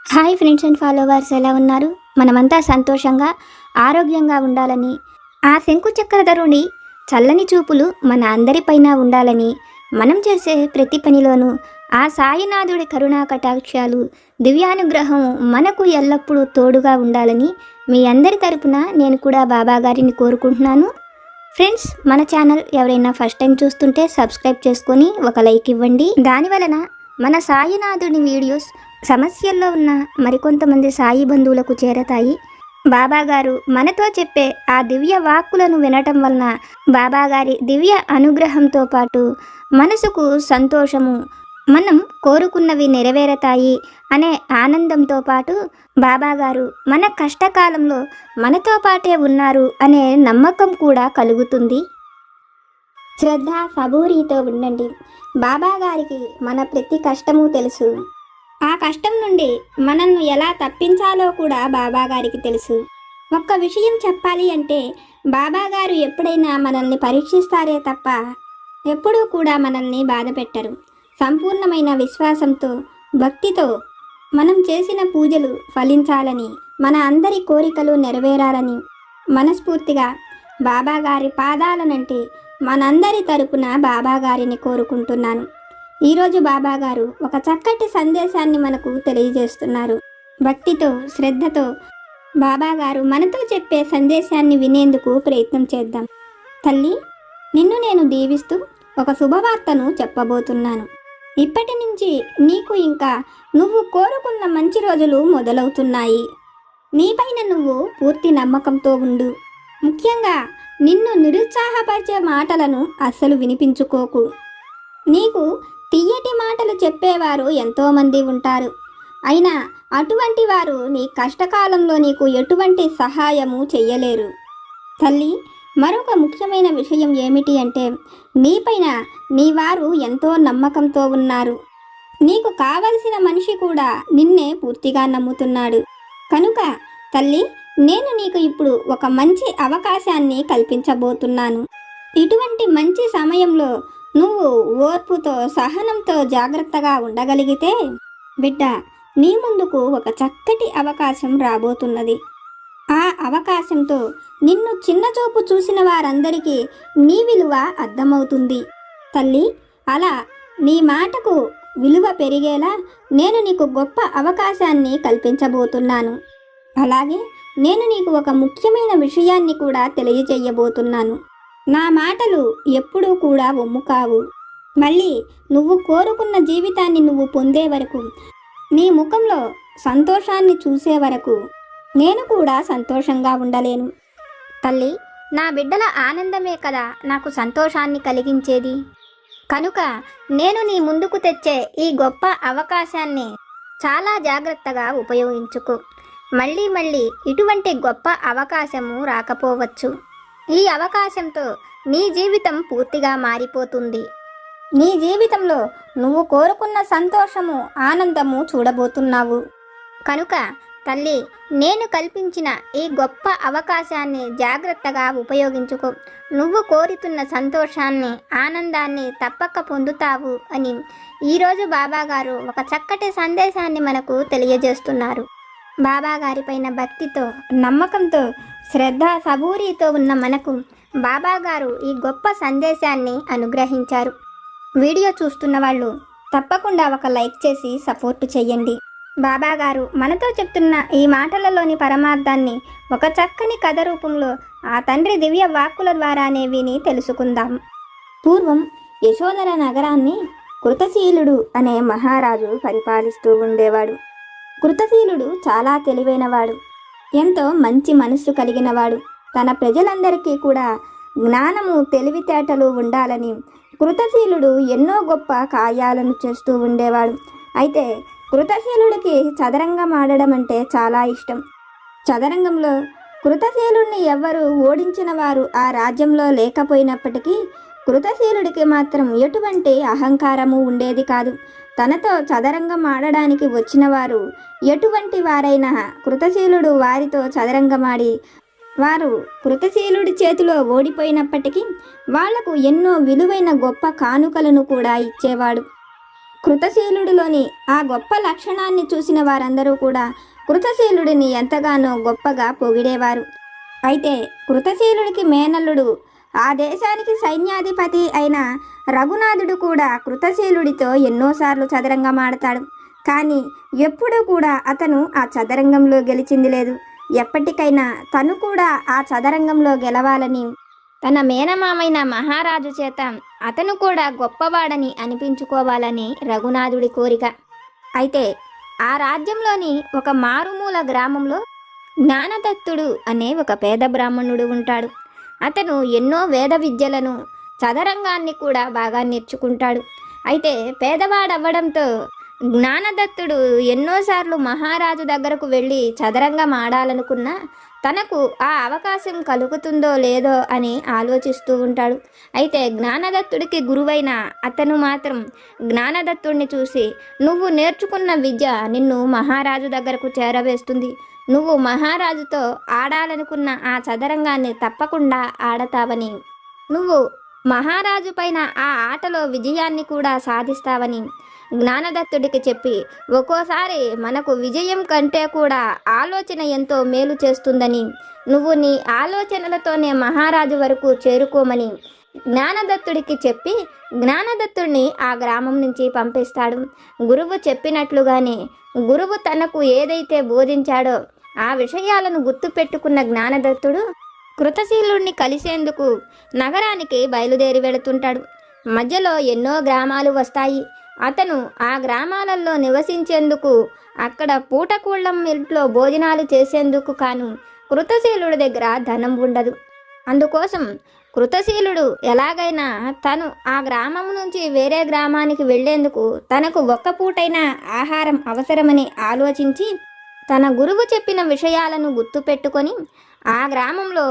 Hi friends and followers, ఎలా ఉన్నారు? మనమంతా సంతోషంగా ఆరోగ్యంగా ఉండాలని, ఆ శంకు చక్రధరుని చల్లని చూపులు మన అందరిపైన ఉండాలని, మనం చేసే ప్రతి పనిలోనూ ఆ సాయినాథుడి కరుణా కటాక్షాలు, దివ్యానుగ్రహం మనకు ఎల్లప్పుడూ తోడుగా ఉండాలని మీ అందరి తరపున నేను కూడా బాబా గారిని కోరుకుంటున్నాను. ఫ్రెండ్స్, మన ఛానల్ ఎవరైనా ఫస్ట్ టైం చూస్తుంటే సబ్స్క్రైబ్ చేసుకొని ఒక లైక్ ఇవ్వండి. దానివలన మన సాయినాథుని వీడియోస్ సమస్యల్లో ఉన్న మరికొంతమంది సాయి బంధువులకు చేరతాయి. బాబాగారు మనతో చెప్పే ఆ దివ్య వాక్కులను వినటం వలన బాబాగారి దివ్య అనుగ్రహంతో పాటు మనసుకు సంతోషము, మనం కోరుకున్నవి నెరవేరతాయి అనే ఆనందంతో పాటు బాబాగారు మన కష్టకాలంలో మనతో పాటే ఉన్నారు అనే నమ్మకం కూడా కలుగుతుంది. శ్రద్ధ సబూరితో ఉండండి. బాబాగారికి మన ప్రతి కష్టము తెలుసు. ఆ కష్టం నుండి మనల్ని ఎలా తప్పించాలో కూడా బాబాగారికి తెలుసు. ఒక్క విషయం చెప్పాలి అంటే, బాబాగారు ఎప్పుడైనా మనల్ని పరీక్షిస్తారే తప్ప ఎప్పుడూ కూడా మనల్ని బాధ పెట్టరు. సంపూర్ణమైన విశ్వాసంతో, భక్తితో మనం చేసిన పూజలు ఫలించాలని, మన అందరి కోరికలు నెరవేరాలని మనస్ఫూర్తిగా బాబాగారి పాదాలనంటే మనందరి తరపున బాబాగారిని కోరుకుంటున్నాను. ఈరోజు బాబాగారు ఒక చక్కటి సందేశాన్ని మనకు తెలియజేస్తున్నారు. భక్తితో, శ్రద్ధతో బాబాగారు మనతో చెప్పే సందేశాన్ని వినేందుకు ప్రయత్నం చేద్దాం. తల్లి, నిన్ను నేను దీవిస్తూ ఒక శుభవార్తను చెప్పబోతున్నాను. ఇప్పటి నుంచి నీకు ఇంకా నువ్వు కోరుకున్న మంచి రోజులు మొదలవుతున్నాయి. నీపైన నువ్వు పూర్తి నమ్మకంతో ఉండు. ముఖ్యంగా నిన్ను నిరుత్సాహపరిచే మాటలను అస్సలు వినిపించుకోకు. నీకు తియ్యటి మాటలు చెప్పేవారు ఎంతోమంది ఉంటారు. అయినా అటువంటి వారు నీ కష్టకాలంలో నీకు ఎటువంటి సహాయము చెయ్యలేరు. తల్లి, మరొక ముఖ్యమైన విషయం ఏమిటి అంటే, నీపైన నీ వారు ఎంతో నమ్మకంతో ఉన్నారు. నీకు కావలసిన మనిషి కూడా నిన్నే పూర్తిగా నమ్ముతున్నాడు. కనుక తల్లి, నేను నీకు ఇప్పుడు ఒక మంచి అవకాశాన్ని కల్పించబోతున్నాను. ఇటువంటి మంచి సమయంలో నువ్వు ఓర్పుతో, సహనంతో జాగ్రత్తగా ఉండగలిగితే బిడ్డ, నీ ముందుకు ఒక చక్కటి అవకాశం రాబోతున్నది. ఆ అవకాశంతో నిన్ను చిన్నచూపు చూసిన వారందరికీ నీ విలువ అర్థమవుతుంది. తల్లి, అలా నీ మాటకు విలువ పెరిగేలా నేను నీకు గొప్ప అవకాశాన్ని కల్పించబోతున్నాను. అలాగే నేను నీకు ఒక ముఖ్యమైన విషయాన్ని కూడా తెలియజేయబోతున్నాను. నా మాటలు ఎప్పుడూ కూడా ఒమ్ము కావు. మళ్ళీ నువ్వు కోరుకున్న జీవితాన్ని నువ్వు పొందే వరకు, నీ ముఖంలో సంతోషాన్ని చూసే వరకు నేను కూడా సంతోషంగా ఉండలేను. తల్లి, నా బిడ్డల ఆనందమే కదా నాకు సంతోషాన్ని కలిగించేది. కనుక నేను నీ ముందుకు తెచ్చే ఈ గొప్ప అవకాశాన్ని చాలా జాగ్రత్తగా ఉపయోగించుకో. మళ్ళీ మళ్ళీ ఇటువంటి గొప్ప అవకాశము రాకపోవచ్చు. ఈ అవకాశంతో నీ జీవితం పూర్తిగా మారిపోతుంది. నీ జీవితంలో నువ్వు కోరుకున్న సంతోషము, ఆనందము చూడబోతున్నావు. కనుక తల్లి, నేను కల్పించిన ఈ గొప్ప అవకాశాన్ని జాగ్రత్తగా ఉపయోగించుకో. నువ్వు కోరుతున్న సంతోషాన్ని, ఆనందాన్ని తప్పక పొందుతావు అని ఈరోజు బాబాగారు ఒక చక్కటి సందేశాన్ని మనకు తెలియజేస్తున్నారు. బాబాగారిపైన భక్తితో, నమ్మకంతో, శ్రద్ధ సబూరితో ఉన్న మనకు బాబాగారు ఈ గొప్ప సందేశాన్ని అనుగ్రహించారు. వీడియో చూస్తున్న వాళ్ళు తప్పకుండా ఒక లైక్ చేసి సపోర్ట్ చేయండి. బాబాగారు మనతో చెప్తున్న ఈ మాటలలోని పరమార్థాన్ని ఒక చక్కని కథ రూపంలో ఆ తండ్రి దివ్య వాక్కుల ద్వారానే విని తెలుసుకుందాం. పూర్వం యశోధర నగరాన్ని కృతశీలుడు అనే మహారాజు పరిపాలిస్తూ ఉండేవాడు. కృతశీలుడు చాలా తెలివైనవాడు, ఎంతో మంచి మనస్సు కలిగినవాడు. తన ప్రజలందరికీ కూడా జ్ఞానము, తెలివితేటలు ఉండాలని కృతశీలుడు ఎన్నో గొప్ప కార్యాలను చేస్తూ ఉండేవాడు. అయితే కృతశీలుడికి చదరంగం ఆడడం అంటే చాలా ఇష్టం. చదరంగంలో కృతశీలుడిని ఎవ్వరూ ఓడించిన వారు ఆ రాజ్యంలో లేకపోయినప్పటికీ కృతశీలుడికి మాత్రం ఎటువంటి అహంకారము ఉండేది కాదు. తనతో చదరంగం ఆడడానికి వచ్చిన వారు ఎటువంటి వారైనా కృతశీలుడు వారితో చదరంగమాడి వారు కృతశీలుడి చేతిలో ఓడిపోయినప్పటికీ వాళ్లకు ఎన్నో విలువైన గొప్ప కానుకలను కూడా ఇచ్చేవాడు. కృతశీలుడిలోని ఆ గొప్ప లక్షణాన్ని చూసిన వారందరూ కూడా కృతశీలుడిని ఎంతగానో గొప్పగా పొగిడేవారు. అయితే కృతశీలుడికి మేనల్లుడు, ఆ దేశానికి సైన్యాధిపతి అయిన రఘునాథుడు కూడా కృతశీలుడితో ఎన్నోసార్లు చదరంగం ఆడతాడు. కానీ ఎప్పుడూ కూడా అతను ఆ చదరంగంలో గెలిచింది లేదు. ఎప్పటికైనా తను కూడా ఆ చదరంగంలో గెలవాలని తన మేనమామైన మహారాజు చేత అతను కూడా గొప్పవాడని అనిపించుకోవాలని రఘునాథుడి కోరిక. అయితే ఆ రాజ్యంలోని ఒక మారుమూల గ్రామంలో జ్ఞానదత్తుడు అనే ఒక పేద బ్రాహ్మణుడు ఉంటాడు. అతను ఎన్నో వేద విద్యలను, చదరంగాన్ని కూడా బాగా నేర్చుకుంటాడు. అయితే పేదవాడవ్వడంతో జ్ఞానదత్తుడు ఎన్నోసార్లు మహారాజు దగ్గరకు వెళ్ళి చదరంగం ఆడాలనుకున్నా తనకు ఆ అవకాశం కలుగుతుందో లేదో అని ఆలోచిస్తూ ఉంటాడు. అయితే జ్ఞానదత్తుడికి గురువైన అతను మాత్రం జ్ఞానదత్తుడిని చూసి, నువ్వు నేర్చుకున్న విద్య నిన్ను మహారాజు దగ్గరకు చేరవేస్తుంది. నువ్వు మహారాజుతో ఆడాలనుకున్న ఆ చదరంగాన్ని తప్పకుండా ఆడతావని, నువ్వు మహారాజు పైన ఆ ఆటలో విజయాన్ని కూడా సాధిస్తావని జ్ఞానదత్తుడికి చెప్పి, ఒక్కోసారి మనకు విజయం కంటే కూడా ఆలోచన ఎంతో మేలు చేస్తుందని, నువ్వు నీ ఆలోచనలతోనే మహారాజు వరకు చేరుకోమని జ్ఞానదత్తుడికి చెప్పి జ్ఞానదత్తుడిని ఆ గ్రామం నుంచి పంపిస్తాడు. గురువు చెప్పినట్లుగానే గురువు తనకు ఏదైతే బోధించాడో ఆ విషయాలను గుర్తుపెట్టుకున్న జ్ఞానదత్తుడు కృతశీలుడిని కలిసేందుకు నగరానికి బయలుదేరి వెళుతుంటాడు. మధ్యలో ఎన్నో గ్రామాలు వస్తాయి. అతను ఆ గ్రామాలలో నివసించేందుకు, అక్కడ పూటకూళ్ళం ఇంట్లో భోజనాలు చేసేందుకు కాను కృతశీలుడి దగ్గర ధనం ఉండదు. అందుకోసం కృతశీలుడు ఎలాగైనా తను ఆ గ్రామం నుంచి వేరే గ్రామానికి వెళ్లేందుకు తనకు ఒక్క పూటైనా ఆహారం అవసరమని ఆలోచించి తన గురువు చెప్పిన విషయాలను గుర్తుపెట్టుకొని ఆ గ్రామంలో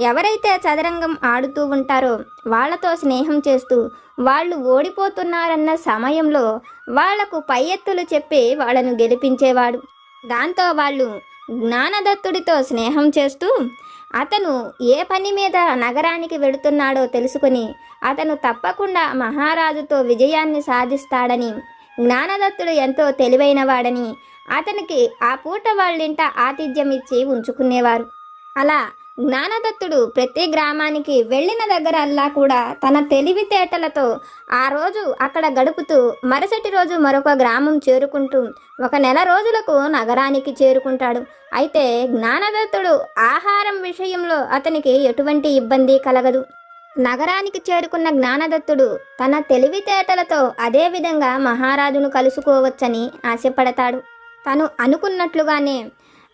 ఎవరైతే చదరంగం ఆడుతూ ఉంటారో వాళ్లతో స్నేహం చేస్తూ వాళ్ళు ఓడిపోతున్నారన్న సమయంలో వాళ్లకు పై ఎత్తులు చెప్పి వాళ్ళను గెలిపించేవాడు. దాంతో వాళ్ళు జ్ఞానదత్తుడితో స్నేహం చేస్తూ అతను ఏ పని మీద నగరానికి వెళుతున్నాడో తెలుసుకుని అతను తప్పకుండా మహారాజుతో విజయాన్ని సాధిస్తాడని, జ్ఞానదత్తుడు ఎంతో తెలివైనవాడని అతనికి ఆ పూట వాళ్ళింట ఆతిథ్యం ఇచ్చి ఉంచుకునేవారు. అలా జ్ఞానదత్తుడు ప్రతి గ్రామానికి వెళ్ళిన దగ్గరల్లా కూడా తన తెలివితేటలతో ఆ రోజు అక్కడ గడుపుతూ మరుసటి రోజు మరొక గ్రామం చేరుకుంటూ 1 నెల రోజులకు నగరానికి చేరుకుంటాడు. అయితే జ్ఞానదత్తుడు ఆహారం విషయంలో అతనికి ఎటువంటి ఇబ్బంది కలగదు. నగరానికి చేరుకున్న జ్ఞానదత్తుడు తన తెలివితేటలతో అదే విధంగా మహారాజును కలుసుకోవచ్చని ఆశపడతాడు. తను అనుకున్నట్లుగానే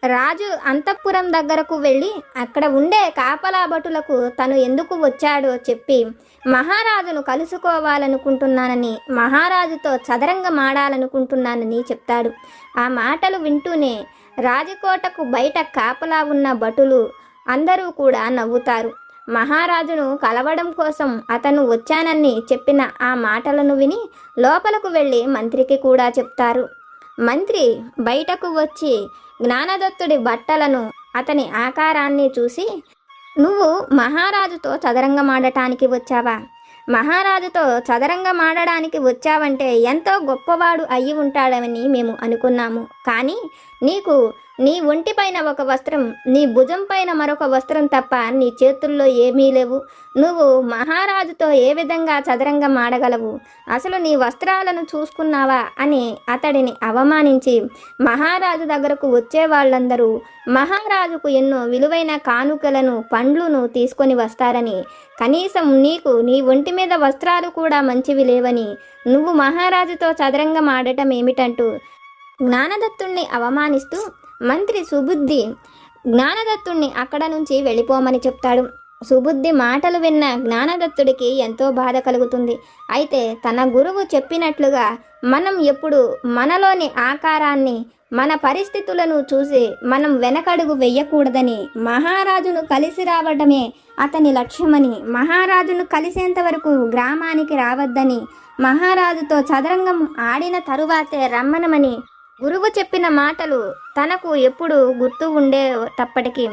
రాజు అంతఃపురం దగ్గరకు వెళ్ళి అక్కడ ఉండే కాపలా భటులకు తను ఎందుకు వచ్చాడో చెప్పి మహారాజును కలుసుకోవాలనుకుంటున్నానని, మహారాజుతో చదరంగం ఆడాలనుకుంటున్నానని చెప్తాడు. ఆ మాటలు వింటూనే రాజకోటకు బయట కాపలా ఉన్న భటులు అందరూ కూడా నవ్వుతారు. మహారాజును కలవడం కోసం అతను వచ్చానని చెప్పిన ఆ మాటలను విని లోపలకు వెళ్ళి మంత్రికి కూడా చెప్తారు. మంత్రి బయటకు వచ్చి జ్ఞానదత్తుడి బట్టలను, అతని ఆకారాన్ని చూసి, నువ్వు మహారాజుతో చదరంగమాడటానికి వచ్చావా? మహారాజుతో చదరంగమాడడానికి వచ్చావంటే ఎంతో గొప్పవాడు అయి ఉంటాడని మేము అనుకున్నాము. కానీ నీకు నీ ఒంటిపైన ఒక వస్త్రం, నీ భుజం పైన మరొక వస్త్రం తప్ప నీ చేతుల్లో ఏమీ లేవు. నువ్వు మహారాజుతో ఏ విధంగా చదరంగం ఆడగలవు? అసలు నీ వస్త్రాలను చూసుకున్నావా అని అతడిని అవమానించి, మహారాజు దగ్గరకు వచ్చే వాళ్ళందరూ మహారాజుకు ఎన్నో విలువైన కానుకలను, పండ్లను తీసుకొని వస్తారని, కనీసం నీకు నీ ఒంటి మీద వస్త్రాలు కూడా మంచివి లేవని, నువ్వు మహారాజుతో చదరంగం ఆడటం ఏమిటంటూ జ్ఞానదత్తుణ్ణి అవమానిస్తూ మంత్రి సుబుద్ధి జ్ఞానదత్తుణ్ణి అక్కడ నుంచి వెళ్ళిపోమని చెప్తాడు. సుబుద్ధి మాటలు విన్న జ్ఞానదత్తుడికి ఎంతో బాధ కలుగుతుంది. అయితే తన గురువు చెప్పినట్లుగా మనం ఎప్పుడు మనలోని ఆకారాన్ని, మన పరిస్థితులను చూసి మనం వెనకడుగు వెయ్యకూడదని, మహారాజును కలిసి రావడమే అతని లక్ష్యమని, మహారాజును కలిసేంత వరకు గ్రామానికి రావద్దని, మహారాజుతో చదరంగం ఆడిన తరువాతే రమ్మనమని గురువు చెప్పిన మాటలు తనకు ఎప్పుడు గుర్తు ఉండేటప్పటికీ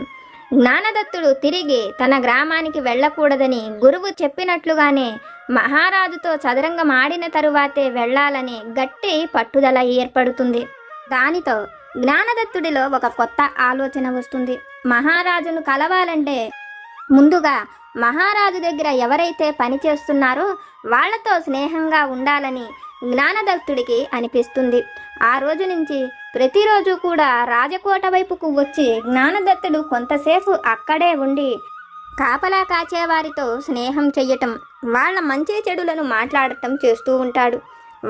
జ్ఞానదత్తుడు తిరిగి తన గ్రామానికి వెళ్ళకూడదని గురువు చెప్పినట్లుగానే మహారాజుతో చదరంగం ఆడిన తరువాతే వెళ్ళాలని గట్టి పట్టుదల ఏర్పడుతుంది. దానితో జ్ఞానదత్తుడిలో ఒక కొత్త ఆలోచన వస్తుంది. మహారాజును కలవాలంటే ముందుగా మహారాజు దగ్గర ఎవరైతే పని చేస్తున్నారో వాళ్లతో స్నేహంగా ఉండాలని జ్ఞానదత్తుడికి అనిపిస్తుంది. ఆ రోజు నుంచి ప్రతిరోజు కూడా రాజకోట వైపుకు వచ్చి జ్ఞానదత్తుడు కొంతసేపు అక్కడే ఉండి కాపలా కాచేవారితో స్నేహం చెయ్యటం, వాళ్ళ మంచి చెడులను మాట్లాడటం చేస్తూ ఉంటాడు.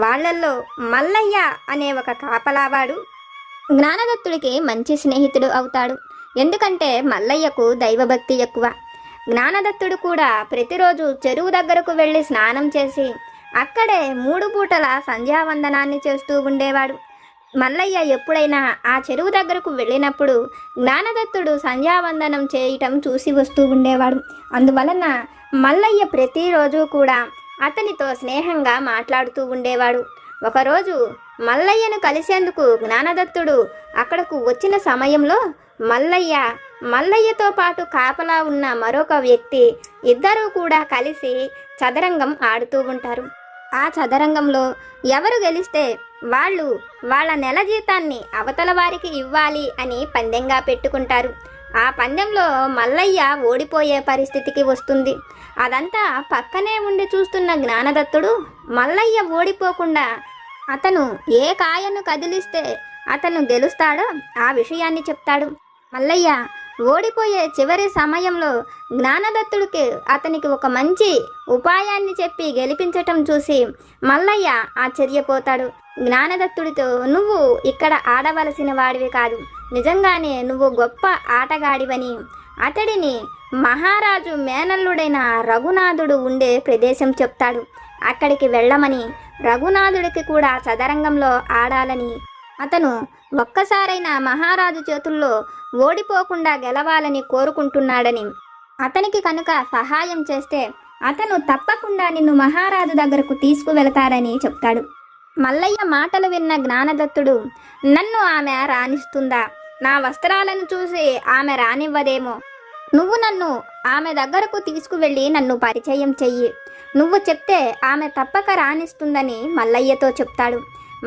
వాళ్ళల్లో మల్లయ్య అనే ఒక కాపలావాడు జ్ఞానదత్తుడికి మంచి స్నేహితుడు అవుతాడు. ఎందుకంటే మల్లయ్యకు దైవభక్తి ఎక్కువ. జ్ఞానదత్తుడు కూడా ప్రతిరోజు చెరువు దగ్గరకు వెళ్ళి స్నానం చేసి అక్కడే 3 పూటల సంధ్యావందనాన్ని చేస్తూ ఉండేవాడు. మల్లయ్య ఎప్పుడైనా ఆ చెరువు దగ్గరకు వెళ్ళినప్పుడు జ్ఞానదత్తుడు సంధ్యావందనం చేయటం చూసి వస్తూ ఉండేవాడు. అందువలన మల్లయ్య ప్రతిరోజు కూడా అతనితో స్నేహంగా మాట్లాడుతూ ఉండేవాడు. ఒకరోజు మల్లయ్యను కలిసేందుకు జ్ఞానదత్తుడు అక్కడకు వచ్చిన సమయంలో మల్లయ్యతో పాటు కాపలా ఉన్న మరొక వ్యక్తి ఇద్దరూ కూడా కలిసి చదరంగం ఆడుతూ ఉంటారు. ఆ చదరంగంలో ఎవరు గెలిస్తే వాళ్ళు వాళ్ళ నెల జీతాన్ని అవతల వారికి ఇవ్వాలి అని పందెంగా పెట్టుకుంటారు. ఆ పందెంలో మల్లయ్య ఓడిపోయే పరిస్థితికి వస్తుంది. అదంతా పక్కనే ఉండి చూస్తున్న జ్ఞానదత్తుడు మల్లయ్య ఓడిపోకుండా అతను ఏ కాయను కదిలిస్తే అతను గెలుస్తాడో ఆ విషయాన్ని చెప్తాడు. మల్లయ్య ఓడిపోయే చివరి సమయంలో జ్ఞానదత్తుడికి అతనికి ఒక మంచి ఉపాయాన్ని చెప్పి గెలిపించటం చూసి మల్లయ్య ఆశ్చర్యపోతాడు. జ్ఞానదత్తుడితో, నువ్వు ఇక్కడ ఆడవలసిన వాడివి కాదు, నిజంగానే నువ్వు గొప్ప ఆటగాడివని అతడిని మహారాజు మేనల్లుడైన రఘునాథుడు ఉండే ప్రదేశం చెప్తాడు. అక్కడికి వెళ్ళమని, రఘునాథుడికి కూడా చదరంగంలో ఆడాలని, అతను ఒక్కసారైనా మహారాజు చేతుల్లో ఓడిపోకుండా గెలవాలని కోరుకుంటున్నాడని, అతనికి కనుక సహాయం చేస్తే అతను తప్పకుండా నిన్ను మహారాజు దగ్గరకు తీసుకువెళతాడని చెప్తాడు. మల్లయ్య మాటలు విన్న జ్ఞానదత్తుడు, నన్ను ఆమె రాణిస్తుందా? నా వస్త్రాలను చూసి ఆమె రానివ్వదేమో. నువ్వు నన్ను ఆమె దగ్గరకు తీసుకువెళ్ళి నన్ను పరిచయం చెయ్యి. నువ్వు చెప్తే ఆమె తప్పక రాణిస్తుందని మల్లయ్యతో చెప్తాడు.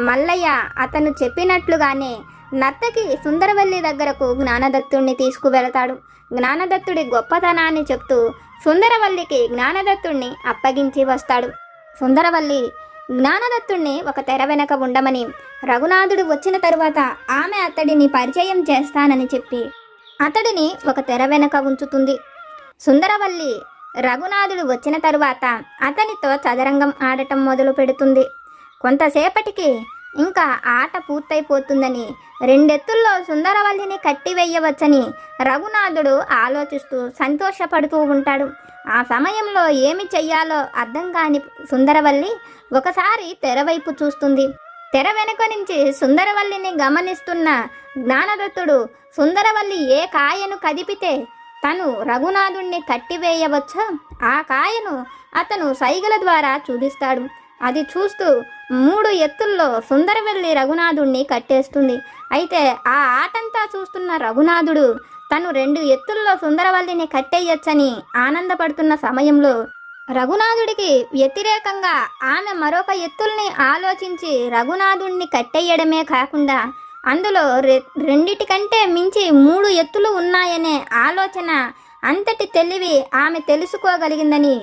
మల్లయ్య అతను చెప్పినట్లుగానే నర్తకి సుందరవల్లి దగ్గరకు జ్ఞానదత్తుడిని తీసుకువెళతాడు. జ్ఞానదత్తుడి గొప్పతనాన్ని చెప్తూ సుందరవల్లికి జ్ఞానదత్తుడిని అప్పగించి వస్తాడు. సుందరవల్లి జ్ఞానదత్తుడిని ఒక తెర వెనక ఉండమని, రఘునాథుడు వచ్చిన తరువాత ఆమె అతడిని పరిచయం చేస్తానని చెప్పి అతడిని ఒక తెర వెనక ఉంచుతుంది. సుందరవల్లి రఘునాథుడు వచ్చిన తరువాత అతనితో చదరంగం ఆడటం మొదలు పెడుతుంది. కొంతసేపటికి ఇంకా ఆట పూర్తయిపోతుందని, 2 ఎత్తుల్లో సుందరవల్లిని కట్టివేయవచ్చని రఘునాథుడు ఆలోచిస్తూ సంతోషపడుతూ ఉంటాడు. ఆ సమయంలో ఏమి చెయ్యాలో అర్థం కాని సుందరవల్లి ఒకసారి తెరవైపు చూస్తుంది. తెర వెనుక నుంచి సుందరవల్లిని గమనిస్తున్న జ్ఞానదత్తుడు సుందరవల్లి ఏ కాయను కదిపితే తను రఘునాథుణ్ణి కట్టివేయవచ్చో ఆ కాయను అతను సైగల ద్వారా చూపిస్తాడు. అది చూస్తూ 3 ఎత్తుల్లో సుందరవల్లి రఘునాథుణ్ణి కట్టేస్తుంది. అయితే ఆ ఆటంతా చూస్తున్న రఘునాథుడు తను 2 ఎత్తుల్లో సుందరవల్లిని కట్టేయచ్చని ఆనందపడుతున్న సమయంలో రఘునాథుడికి వ్యతిరేకంగా ఆమె మరొక ఎత్తుల్ని ఆలోచించి రఘునాథుణ్ణి కట్టేయడమే కాకుండా అందులో 2 కంటే మించి 3 ఎత్తులు ఉన్నాయనే ఆలోచన అంతటి తెలివి ఆమె తెలుసుకోగలిగిందని,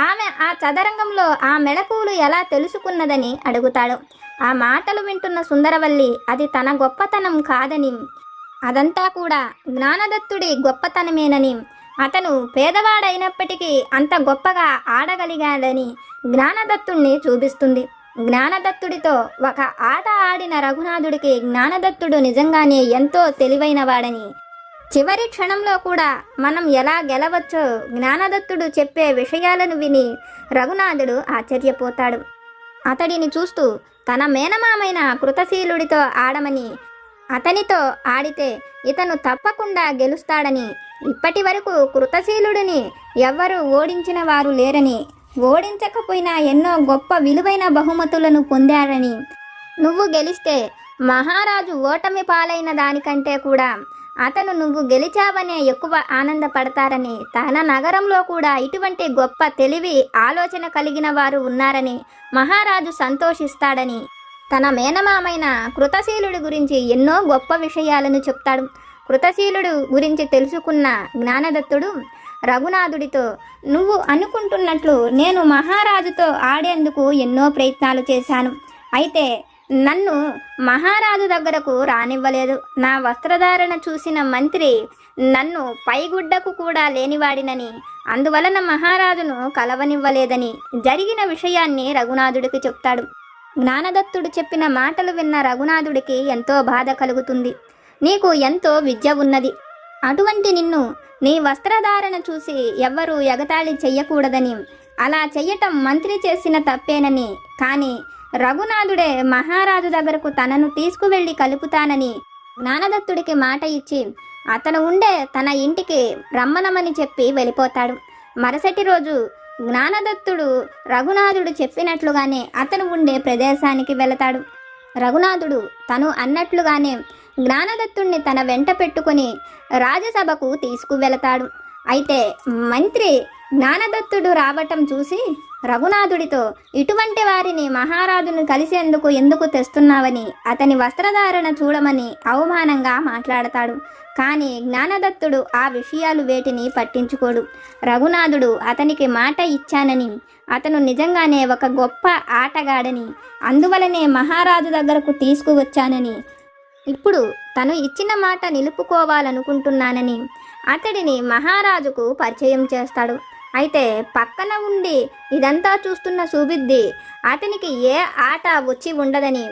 ఆమె ఆ చదరంగంలో ఆ మెళకువలు ఎలా తెలుసుకున్నదని అడుగుతాడు. ఆ మాటలు వింటున్న సుందరవల్లి అది తన గొప్పతనం కాదని, అదంతా కూడా జ్ఞానదత్తుడి గొప్పతనమేనని, అతను పేదవాడైనప్పటికీ అంత గొప్పగా ఆడగలిగాడని జ్ఞానదత్తుణ్ణి చూపిస్తుంది. జ్ఞానదత్తుడితో ఒక ఆట ఆడిన రఘునాథుడికి జ్ఞానదత్తుడు నిజంగానే ఎంతో తెలివైనవాడని, చివరి క్షణంలో కూడా మనం ఎలా గెలవచ్చో జ్ఞానదత్తుడు చెప్పే విషయాలను విని రఘునాథుడు ఆశ్చర్యపోతాడు. అతడిని చూస్తూ తన మేనమామైన కృతశీలుడితో ఆడమని, అతనితో ఆడితే ఇతను తప్పకుండా గెలుస్తాడని, ఇప్పటి వరకు కృతశీలుడిని ఎవ్వరూ ఓడించిన వారు లేరని, ఓడించకపోయినా ఎన్నో గొప్ప విలువైన బహుమతులను పొందారని, నువ్వు గెలిస్తే మహారాజు ఓటమి పాలైన దానికంటే కూడా అతను నువ్వు గెలిచావనే ఎక్కువ ఆనందపడతారని, తన నగరంలో కూడా ఇటువంటి గొప్ప తెలివి ఆలోచన కలిగిన వారు ఉన్నారని మహారాజు సంతోషిస్తాడని తన మేనమామైన కృతశీలుడి గురించి ఎన్నో గొప్ప విషయాలను చెప్తాడు. కృతశీలుడు గురించి తెలుసుకున్న జ్ఞానదత్తుడు రఘునాథుడితో, నువ్వు అనుకుంటున్నట్లు నేను మహారాజుతో ఆడేందుకు ఎన్నో ప్రయత్నాలు చేశాను. అయితే నన్ను మహారాజు దగ్గరకు రానివ్వలేదు. నా వస్త్రధారణ చూసిన మంత్రి నన్ను పైగుడ్డకు కూడా లేనివాడినని, అందువలన మహారాజును కలవనివ్వలేదని జరిగిన విషయాన్ని రఘునాథుడికి చెప్తాడు. జ్ఞానదత్తుడు చెప్పిన మాటలు విన్న రఘునాథుడికి ఎంతో బాధ కలుగుతుంది. నీకు ఎంతో విద్య ఉన్నది, అటువంటి నిన్ను నీ వస్త్రధారణ చూసి ఎవ్వరూ ఎగతాళి చెయ్యకూడదని, అలా చెయ్యటం మంత్రి చేసిన తప్పేనని, కానీ రఘునాథుడే మహారాజు దగ్గరకు తనను తీసుకువెళ్ళి కలుపుతానని జ్ఞానదత్తుడికి మాట ఇచ్చి అతను ఉండే తన ఇంటికి రమ్మనమని చెప్పి వెళ్ళిపోతాడు. మరుసటి రోజు జ్ఞానదత్తుడు రఘునాథుడు చెప్పినట్లుగానే అతను ఉండే ప్రదేశానికి వెళతాడు. రఘునాథుడు తను అన్నట్లుగానే జ్ఞానదత్తుణ్ణి తన వెంట పెట్టుకుని రాజసభకు తీసుకువెళతాడు. అయితే మంత్రి జ్ఞానదత్తుడు రావటం చూసి రఘునాథుడితో, ఇటువంటి వారిని మహారాజును కలిసేందుకు ఎందుకు తెస్తున్నావని అతని వస్త్రధారణ చూడమని అవమానంగా మాట్లాడతాడు. కానీ జ్ఞానదత్తుడు ఆ విషయాలు వేటిని పట్టించుకోడు. రఘునాథుడు అతనికి మాట ఇచ్చానని, అతను నిజంగానే ఒక గొప్ప ఆటగాడని, అందువలనే మహారాజు దగ్గరకు తీసుకువచ్చానని, ఇప్పుడు తను ఇచ్చిన మాట నిలుపుకోవాలనుకుంటున్నానని అతడిని మహారాజుకు పరిచయం చేస్తాడు. అయితే పక్కన ఉండి ఇదంతా చూస్తున్న సుబుద్ధి అతనికి ఏ ఆట వచ్చి ఉండదని,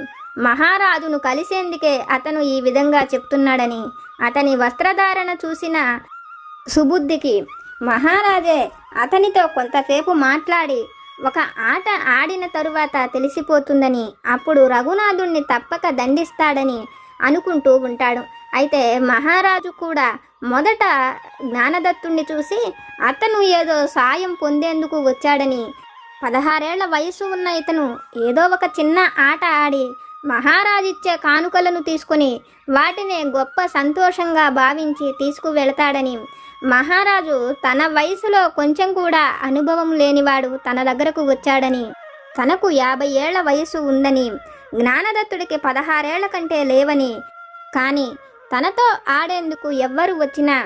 మహారాజును కలిసేందుకే అతను ఈ విధంగా చెప్తున్నాడని, అతని వస్త్రధారణ చూసిన సుబుద్ధికి మహారాజే అతనితో కొంతసేపు మాట్లాడి ఒక ఆట ఆడిన తరువాత తెలిసిపోతుందని, అప్పుడు రఘునాథుణ్ణి తప్పక దండిస్తాడని అనుకుంటూ ఉంటాడు. అయితే మహారాజు కూడా మొదట జ్ఞానదత్తుణ్ణి చూసి అతను ఏదో సాయం పొందేందుకు వచ్చాడని, 16 ఏళ్ల వయసు ఉన్న ఇతను ఏదో ఒక చిన్న ఆట ఆడి మహారాజిచ్చే కానుకలను తీసుకొని వాటిని గొప్ప సంతోషంగా భావించి తీసుకువెళతాడని, మహారాజు తన వయసులో కొంచెం కూడా అనుభవం లేనివాడు తన దగ్గరకు వచ్చాడని, తనకు 50 ఏళ్ల వయసు ఉందని, జ్ఞానదత్తుడికి 16 ఏళ్ల కంటే లేవని, కానీ తనతో ఆడేందుకు ఎవ్వరు వచ్చినా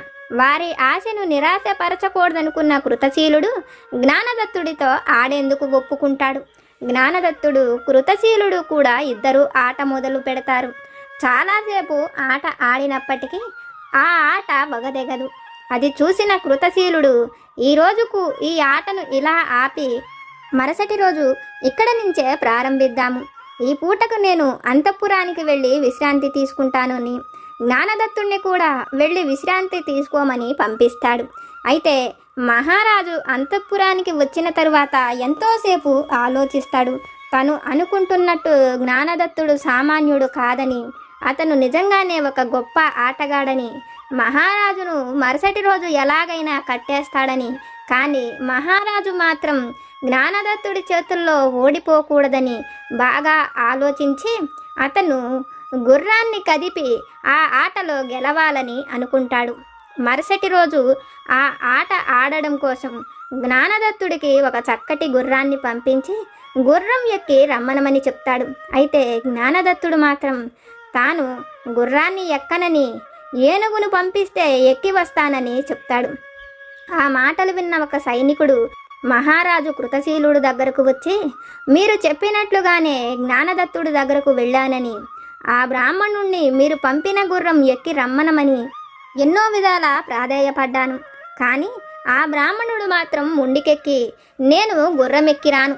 వారి ఆశను నిరాశపరచకూడదనుకున్న కృతశీలుడు జ్ఞానదత్తుడితో ఆడేందుకు ఒప్పుకుంటాడు. జ్ఞానదత్తుడు కృతశీలుడు కూడా ఇద్దరు ఆట మొదలు పెడతారు. చాలాసేపు ఆట ఆడినప్పటికీ ఆ ఆట బగదెగదు. అది చూసిన కృతశీలుడు ఈ రోజుకు ఈ ఆటను ఇలా ఆపి మరుసటి రోజు ఇక్కడ నుంచే ప్రారంభిద్దాము, ఈ పూటకు నేను అంతఃపురానికి వెళ్ళి విశ్రాంతి తీసుకుంటాను అని జ్ఞానదత్తుణ్ణి కూడా వెళ్ళి విశ్రాంతి తీసుకోమని పంపిస్తాడు. అయితే మహారాజు అంతఃపురానికి వచ్చిన తరువాత ఎంతోసేపు ఆలోచిస్తాడు. తను అనుకుంటున్నట్టు జ్ఞానదత్తుడు సామాన్యుడు కాదని, అతను నిజంగానే ఒక గొప్ప ఆటగాడని, మహారాజును మరుసటి రోజు ఎలాగైనా కట్టేస్తాడని, కానీ మహారాజు మాత్రం జ్ఞానదత్తుడి చేతుల్లో ఓడిపోకూడదని బాగా ఆలోచించి అతను గుర్రాన్ని కదిపి ఆ ఆటలో గెలవాలని అనుకుంటాడు. మరుసటి రోజు ఆ ఆట ఆడడం కోసం జ్ఞానదత్తుడికి ఒక చక్కటి గుర్రాన్ని పంపించి గుర్రం ఎక్కి రమ్మనమని చెప్తాడు. అయితే జ్ఞానదత్తుడు మాత్రం తాను గుర్రాన్ని ఎక్కనని, ఏనుగును పంపిస్తే ఎక్కి వస్తానని చెప్తాడు. ఆ మాటలు విన్న ఒక సైనికుడు మహారాజు కృతశీలుడు దగ్గరకు వచ్చి, మీరు చెప్పినట్లుగానే జ్ఞానదత్తుడి దగ్గరకు వెళ్ళానని, ఆ బ్రాహ్మణుణ్ణి మీరు పంపిన గుర్రం ఎక్కి రమ్మనమని ఎన్నో విధాల ప్రాధేయపడ్డాను. కానీ ఆ బ్రాహ్మణుడు మాత్రం ముండికెక్కి, నేను గుర్రం ఎక్కిరాను,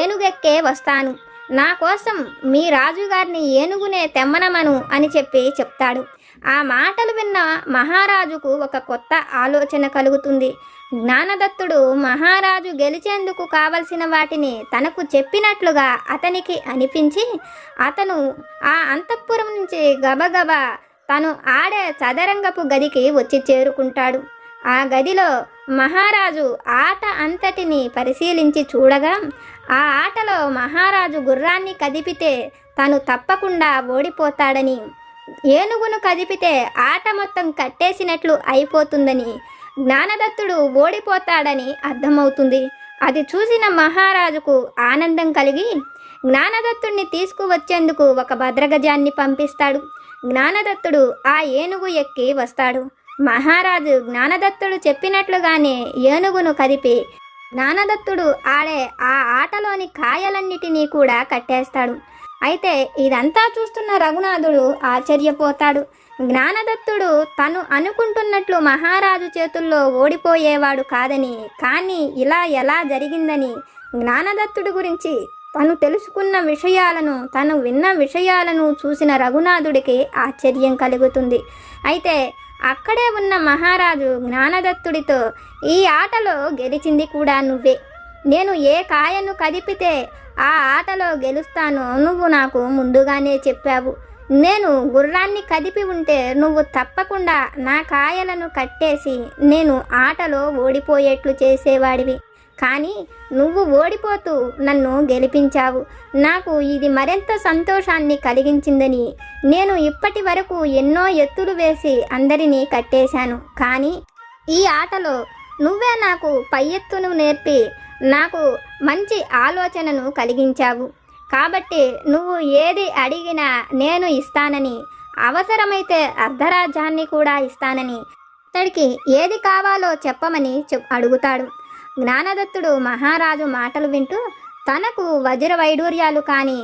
ఏనుగెక్కే వస్తాను, నా కోసం మీ రాజుగారిని ఏనుగునే తెమ్మనమను అని చెప్తాడు. ఆ మాటలు విన్న మహారాజుకు ఒక కొత్త ఆలోచన కలుగుతుంది. జ్ఞానదత్తుడు మహారాజు గెలిచేందుకు కావలసిన వాటిని తనకు చెప్పినట్లుగా అతనికి అనిపించి అతను ఆ అంతఃపురం నుంచి గబగబా తను ఆడే చదరంగపు గదికి వచ్చి చేరుకుంటాడు. ఆ గదిలో మహారాజు ఆట అంతటిని పరిశీలించి చూడగా ఆ ఆటలో మహారాజు గుర్రాన్ని కదిపితే తను తప్పకుండా ఓడిపోతాడని, ఏనుగును కదిపితే ఆట మొత్తం కట్టేసినట్లు అయిపోతుందని, జ్ఞానదత్తుడు ఓడిపోతాడని అర్థమవుతుంది. అది చూసిన మహారాజుకు ఆనందం కలిగి జ్ఞానదత్తుడిని తీసుకువచ్చేందుకు ఒక భద్రగజాన్ని పంపిస్తాడు. జ్ఞానదత్తుడు ఆ ఏనుగు ఎక్కి వస్తాడు. మహారాజు జ్ఞానదత్తుడు చెప్పినట్లుగానే ఏనుగును కదిపి జ్ఞానదత్తుడు ఆడే ఆ ఆటలోని కాయలన్నిటినీ కూడా కట్టేస్తాడు. అయితే ఇదంతా చూస్తున్న రఘునాథుడు ఆశ్చర్యపోతాడు. జ్ఞానదత్తుడు తను అనుకుంటున్నట్లు మహారాజు చేతుల్లో ఓడిపోయేవాడు కాదని, కానీ ఇలా ఎలా జరిగిందని, జ్ఞానదత్తుడి గురించి తను తెలుసుకున్న విషయాలను, తను విన్న విషయాలను చూసిన రఘునాథుడికి ఆశ్చర్యం కలుగుతుంది. అయితే అక్కడే ఉన్న మహారాజు జ్ఞానదత్తుడితో, ఈ ఆటలో గెలిచింది కూడా నువ్వే. నేను ఏ కాయను కదిపితే ఆ ఆటలో గెలుస్తానో నువ్వు నాకు ముందుగానే చెప్పావు. నేను గుర్రాన్ని కదిపి ఉంటే నువ్వు తప్పకుండా నా కాయలను కట్టేసి నేను ఆటలో ఓడిపోయేట్లు చేసేవాడివి. కానీ నువ్వు ఓడిపోతూ నన్ను గెలిపించావు. నాకు ఇది మరింత సంతోషాన్ని కలిగించిందని, నేను ఇప్పటి వరకు ఎన్నో ఎత్తులు వేసి అందరినీ కట్టేశాను. కానీ ఈ ఆటలో నువ్వే నాకు పై ఎత్తును నేర్పి నాకు మంచి ఆలోచనను కలిగించావు. కాబట్టి నువ్వు ఏది అడిగినా నేను ఇస్తానని, అవసరమైతే అర్ధరాజ్యాన్ని కూడా ఇస్తానని, అతడికి ఏది కావాలో చెప్పమని అడుగుతాడు. జ్ఞానదత్తుడు మహారాజు మాటలు వింటూ తనకు వజ్ర వైడూర్యాలు కానీ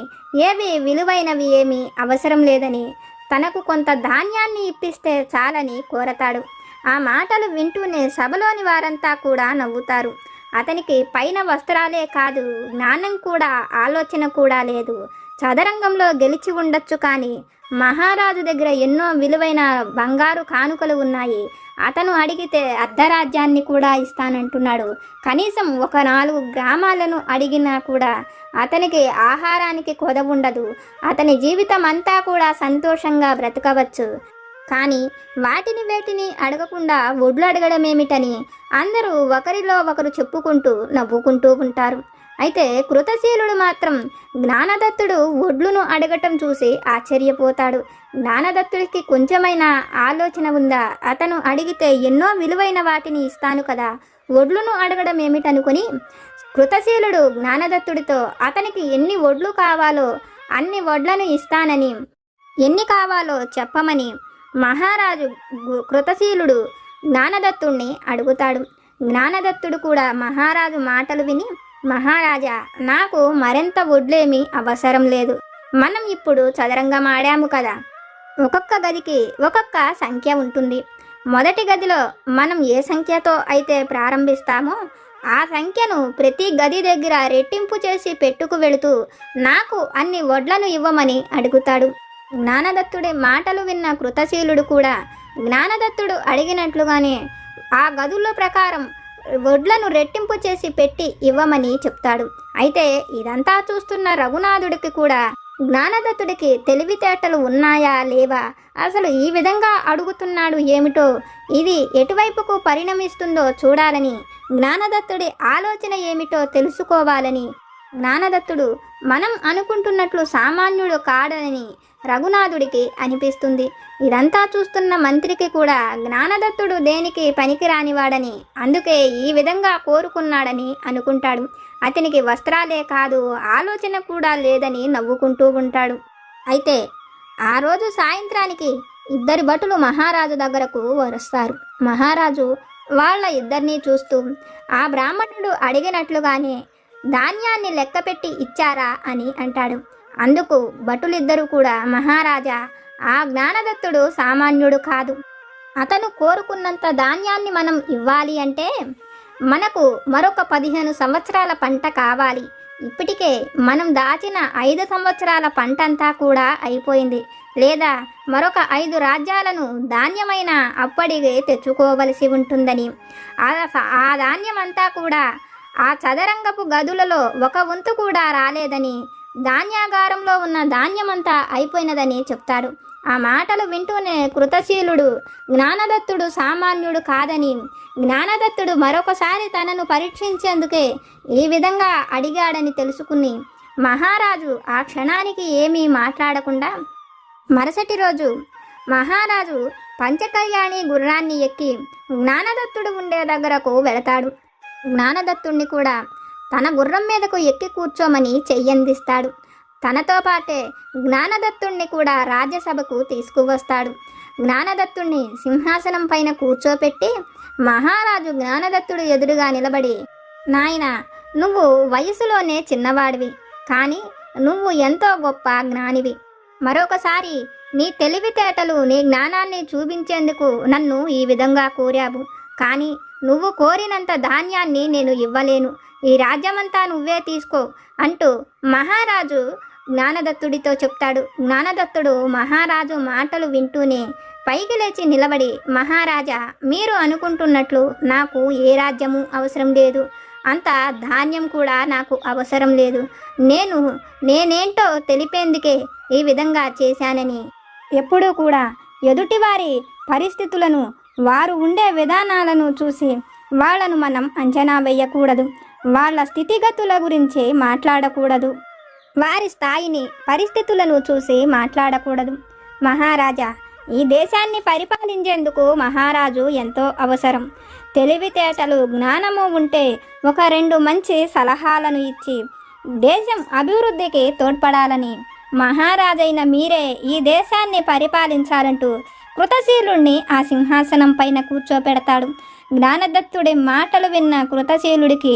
ఏవి విలువైనవి ఏమీ అవసరం లేదని, తనకు కొంత ధాన్యాన్ని ఇప్పిస్తే చాలని కోరతాడు. ఆ మాటలు వింటూనే సభలోని వారంతా కూడా నవ్వుతారు. అతనికి పైన వస్త్రాలే కాదు, జ్ఞానం కూడా, ఆలోచన కూడా లేదు. చదరంగంలో గెలిచి ఉండొచ్చు, కానీ మహారాజు దగ్గర ఎన్నో విలువైన బంగారు కానుకలు ఉన్నాయి. అతను అడిగితే అర్ధరాజ్యాన్ని కూడా ఇస్తానంటున్నాడు. కనీసం ఒక 4 గ్రామాలను అడిగినా కూడా అతనికి ఆహారానికి కొదవుండదు. అతని జీవితం అంతా కూడా సంతోషంగా బ్రతకవచ్చు. కానీ వేటిని అడగకుండా ఒడ్లు అడగడమేమిటని అందరూ ఒకరిలో ఒకరు చెప్పుకుంటూ నవ్వుకుంటూ ఉంటారు. అయితే కృతశీలుడు మాత్రం జ్ఞానదత్తుడు ఒడ్లును అడగటం చూసి ఆశ్చర్యపోతాడు. జ్ఞానదత్తుడికి కొంచెమైనా ఆలోచన ఉందా? అతను అడిగితే ఎన్నో విలువైన వాటిని ఇస్తాను కదా, ఒడ్లును అడగడం ఏమిటనుకొని కృతశీలుడు జ్ఞానదత్తుడితో అతనికి ఎన్ని ఒడ్లు కావాలో అన్ని ఒడ్లను ఇస్తానని, ఎన్ని కావాలో చెప్పమని మహారాజు కృతశీలుడు జ్ఞానదత్తుడిని అడుగుతాడు. జ్ఞానదత్తుడు కూడా మహారాజు మాటలు విని, మహారాజా, నాకు మరింత ఒడ్లేమీ అవసరం లేదు. మనం ఇప్పుడు చదరంగం ఆడాము కదా, ఒక్కొక్క గదికి ఒక్కొక్క సంఖ్య ఉంటుంది. మొదటి గదిలో మనం ఏ సంఖ్యతో అయితే ప్రారంభిస్తామో ఆ సంఖ్యను ప్రతి గది దగ్గర రెట్టింపు చేసి పెట్టుకు వెళుతూ నాకు అన్ని వడ్లను ఇవ్వమని అడుగుతాడు. జ్ఞానదత్తుడి మాటలు విన్న కృతశీలుడు కూడా జ్ఞానదత్తుడు అడిగినట్లుగానే ఆ గదుల ప్రకారం వడ్లను రెట్టింపు చేసి పెట్టి ఇవ్వమని చెప్తాడు. అయితే ఇదంతా చూస్తున్న రఘునాథుడికి కూడా జ్ఞానదత్తుడికి తెలివితేటలు ఉన్నాయా లేవా, అసలు ఈ విధంగా అడుగుతున్నాడు ఏమిటో, ఇది ఎటువైపుకు పరిణమిస్తుందో చూడాలని, జ్ఞానదత్తుడి ఆలోచన ఏమిటో తెలుసుకోవాలని, జ్ఞానదత్తుడు మనం అనుకుంటున్నట్లు సామాన్యుడు కాడని రఘునాథుడికి అనిపిస్తుంది. ఇదంతా చూస్తున్న మంత్రికి కూడా జ్ఞానదత్తుడు దేనికి పనికిరానివాడని, అందుకే ఈ విధంగా కోరుకున్నాడని అనుకుంటాడు. అతనికి వస్త్రాలే కాదు, ఆలోచన కూడా లేదని నవ్వుకుంటూ ఉంటాడు. అయితే ఆ రోజు సాయంత్రానికి 2 భటులు మహారాజు దగ్గరకు వరుస్తారు. మహారాజు వాళ్ళ ఇద్దరినీ చూస్తూ ఆ బ్రాహ్మణుడు అడిగినట్లుగానే ధాన్యాన్ని లెక్కపెట్టి ఇచ్చారా అని అంటాడు. అందుకు భటులిద్దరూ కూడా, మహారాజా, ఆ జ్ఞానదత్తుడు సామాన్యుడు కాదు. అతను కోరుకున్నంత ధాన్యాన్ని మనం ఇవ్వాలి అంటే మనకు మరొక 15 సంవత్సరాల పంట కావాలి. ఇప్పటికే మనం దాచిన 5 సంవత్సరాల పంటంతా కూడా అయిపోయింది. లేదా మరొక 5 రాజ్యాలను ధాన్యమైన అప్పటికే తెచ్చుకోవలసి ఉంటుందని, ఆ ధాన్యమంతా కూడా ఆ చదరంగపు గదులలో 1 వంతు కూడా రాలేదని, ధాన్యాగారంలో ఉన్న ధాన్యమంతా అయిపోయినదని చెప్తాడు. ఆ మాటలు వింటూనే కృతశీలుడు జ్ఞానదత్తుడు సామాన్యుడు కాదని, జ్ఞానదత్తుడు మరొకసారి తనను పరీక్షించేందుకే ఈ విధంగా అడిగాడని తెలుసుకుని మహారాజు ఆ క్షణానికి ఏమీ మాట్లాడకుండా మరుసటి రోజు మహారాజు పంచకళ్యాణి గుర్రాన్ని ఎక్కి జ్ఞానదత్తుడు ఉండే దగ్గరకు వెళతాడు. జ్ఞానదత్తుణ్ణి కూడా తన గుర్రం మీదకు ఎక్కి కూర్చోమని చెయ్యందిస్తాడు. తనతో పాటే జ్ఞానదత్తుణ్ణి కూడా రాజ్యసభకు తీసుకువస్తాడు. జ్ఞానదత్తుణ్ణి సింహాసనం పైన కూర్చోపెట్టి మహారాజు జ్ఞానదత్తుడు ఎదురుగా నిలబడి, నాయనా, నువ్వు వయసులోనే చిన్నవాడివి, కానీ నువ్వు ఎంతో గొప్ప జ్ఞానివి. మరొకసారి నీ తెలివితేటలు, నీ జ్ఞానాన్ని చూపించేందుకు నన్ను ఈ విధంగా కోరావు. కానీ నువ్వు కోరినంత ధాన్యాన్ని నేను ఇవ్వలేను. ఈ రాజ్యమంతా నువ్వే తీసుకో అంటూ మహారాజు జ్ఞానదత్తుడితో చెప్తాడు. జ్ఞానదత్తుడు మహారాజు మాటలు వింటూనే పైకి లేచి నిలబడి, మహారాజా, మీరు అనుకుంటున్నట్లు నాకు ఏ రాజ్యము అవసరం లేదు, అంత ధాన్యం కూడా నాకు అవసరం లేదు. నేనేంటో తెలిపేందుకే ఈ విధంగా చేశానని, ఎప్పుడూ కూడా ఎదుటివారి పరిస్థితులను, వారు ఉండే విధానాలను చూసి వాళ్లను మనం అంచనా వేయకూడదు. వాళ్ళ స్థితిగతుల గురించి మాట్లాడకూడదు. వారి స్థాయిని, పరిస్థితులను చూసి మాట్లాడకూడదు. మహారాజా, ఈ దేశాన్ని పరిపాలించేందుకు మహారాజు ఎంతో అవసరం. తెలివితేటలు, జ్ఞానము ఉంటే ఒక 2 మంచి సలహాలను ఇచ్చి దేశం అభివృద్ధికి తోడ్పడాలని మహారాజైన మీరే ఈ దేశాన్ని పరిపాలించాలంటూ కృతశీలుణ్ణి ఆ సింహాసనం పైన కూర్చోపెడతాడు. జ్ఞానదత్తుడి మాటలు విన్న కృతశీలుడికి,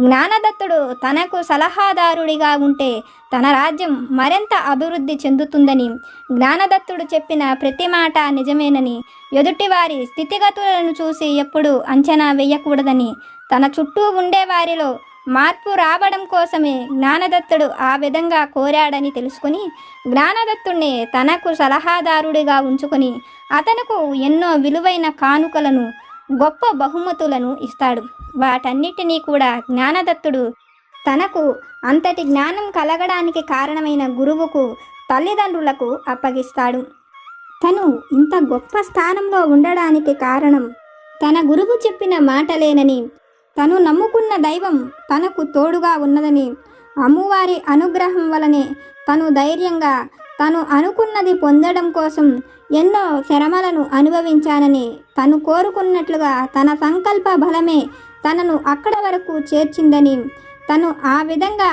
జ్ఞానదత్తుడు తనకు సలహాదారుడిగా ఉంటే తన రాజ్యం మరింత అభివృద్ధి చెందుతుందని, జ్ఞానదత్తుడు చెప్పిన ప్రతి మాట నిజమేనని, ఎదుటివారి స్థితిగతులను చూసి ఎప్పుడూ అంచనా వేయకూడదని, తన చుట్టూ ఉండేవారిలో మార్పు రావడం కోసమే జ్ఞానదత్తుడు ఆ విధంగా కోరాడని తెలుసుకుని, జ్ఞానదత్తుడిని తనకు సలహాదారుడిగా ఉంచుకొని అతనుకు ఎన్నో విలువైన కానుకలను, గొప్ప బహుమతులను ఇస్తాడు. వాటన్నిటినీ కూడా జ్ఞానదత్తుడు తనకు అంతటి జ్ఞానం కలగడానికి కారణమైన గురువుకు, తల్లిదండ్రులకు అప్పగిస్తాడు. తను ఇంత గొప్ప స్థానంలో ఉండడానికి కారణం తన గురువు చెప్పిన మాటలేనని, తను నమ్ముకున్న దైవం తనకు తోడుగా ఉన్నదని, అమ్మవారి అనుగ్రహం వలనే తను ధైర్యంగా తను అనుకున్నది పొందడం కోసం ఎన్నో శ్రమలను అనుభవించానని, తను కోరుకున్నట్లుగా తన సంకల్ప బలమే తనను అక్కడ వరకు చేర్చిందని, తను ఆ విధంగా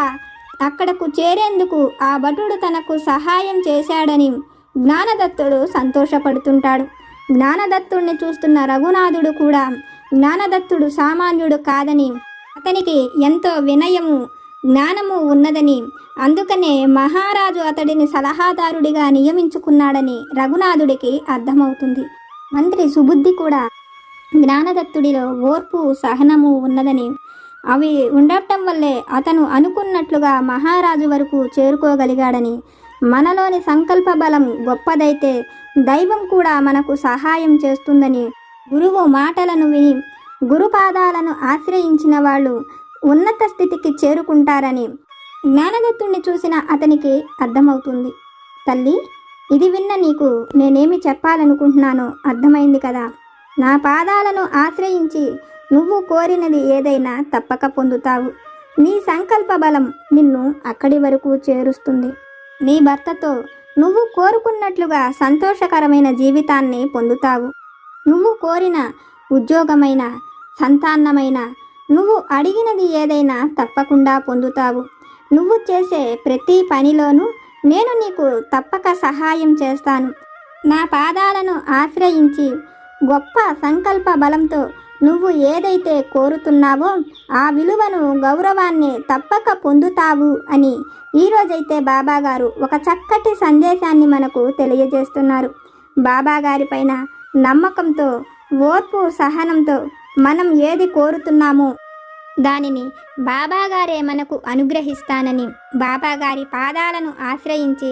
అక్కడకు చేరేందుకు ఆ భటుడు తనకు సహాయం చేశాడని జ్ఞానదత్తుడు సంతోషపడుతుంటాడు. జ్ఞానదత్తుడిని చూస్తున్న రఘునాథుడు కూడా జ్ఞానదత్తుడు సామాన్యుడు కాదని, అతనికి ఎంతో వినయము, జ్ఞానము ఉన్నదని, అందుకనే మహారాజు అతడిని సలహాదారుడిగా నియమించుకున్నాడని రఘునాథుడికి అర్థమవుతుంది. మంత్రి సుబుద్ధి కూడా జ్ఞానదత్తుడిలో ఓర్పు, సహనము ఉన్నదని, అవి ఉండటం వల్లే అతను అనుకున్నట్లుగా మహారాజు వరకు చేరుకోగలిగాడని, మనలోని సంకల్ప బలం గొప్పదైతే దైవం కూడా మనకు సహాయం చేస్తుందని, గురువు మాటలను విని గురుపాదాలను ఆశ్రయించిన వాళ్ళు ఉన్నత స్థితికి చేరుకుంటారని జ్ఞానదత్తుణ్ణి చూసిన అతనికి అర్థమవుతుంది. తల్లి, ఇది విన్న నీకు నేనేమి చెప్పాలనుకుంటున్నానో అర్థమైంది కదా. నా పాదాలను ఆశ్రయించి నువ్వు కోరినది ఏదైనా తప్పక పొందుతావు. నీ సంకల్ప బలం నిన్ను అక్కడి వరకు చేరుస్తుంది. నీ భర్తతో నువ్వు కోరుకున్నట్లుగా సంతోషకరమైన జీవితాన్ని పొందుతావు. నువ్వు కోరిన ఉద్యోగమైన, సంతానమైన, నువ్వు అడిగినది ఏదైనా తప్పకుండా పొందుతావు. నువ్వు చేసే ప్రతి పనిలోనూ నేను నీకు తప్పక సహాయం చేస్తాను. నా పాదాలను ఆశ్రయించి గొప్ప సంకల్ప బలంతో నువ్వు ఏదైతే కోరుతున్నావో ఆ విలువను, గౌరవాన్ని తప్పక పొందుతావు అని ఈరోజైతే బాబాగారు ఒక చక్కటి సందేశాన్ని మనకు తెలియజేస్తున్నారు. బాబాగారి పైన నమ్మకంతో, ఓర్పు, సహనంతో మనం ఏది కోరుతున్నామో దానిని బాబాగారే మనకు అనుగ్రహిస్తానని, బాబాగారి పాదాలను ఆశ్రయించి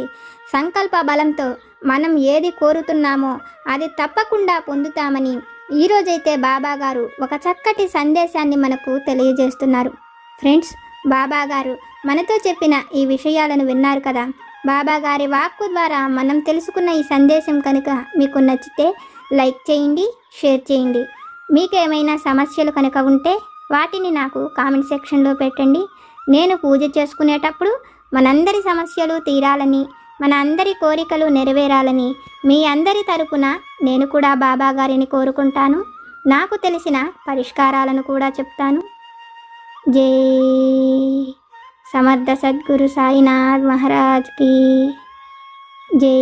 సంకల్ప బలంతో మనం ఏది కోరుతున్నామో అది తప్పకుండా పొందుతామని ఈరోజైతే బాబాగారు ఒక చక్కటి సందేశాన్ని మనకు తెలియజేస్తున్నారు. ఫ్రెండ్స్, బాబాగారు మనతో చెప్పిన ఈ విషయాలను విన్నారు కదా. బాబాగారి వాక్కు ద్వారా మనం తెలుసుకున్న ఈ సందేశం కనుక మీకు నచ్చితే లైక్ చేయండి, షేర్ చేయండి. మీకేమైనా సమస్యలు కనుక ఉంటే వాటిని నాకు కామెంట్ సెక్షన్లో పెట్టండి. నేను పూజ చేసుకునేటప్పుడు మనందరి సమస్యలు తీరాలని, మన అందరి కోరికలు నెరవేరాలని మీ అందరి తరపున నేను కూడా బాబా గారిని కోరుకుంటాను. నాకు తెలిసిన పరిష్కారాలను కూడా చెప్తాను. జై సమర్థ సద్గురు సాయినాథ్ మహారాజ్ కి జై.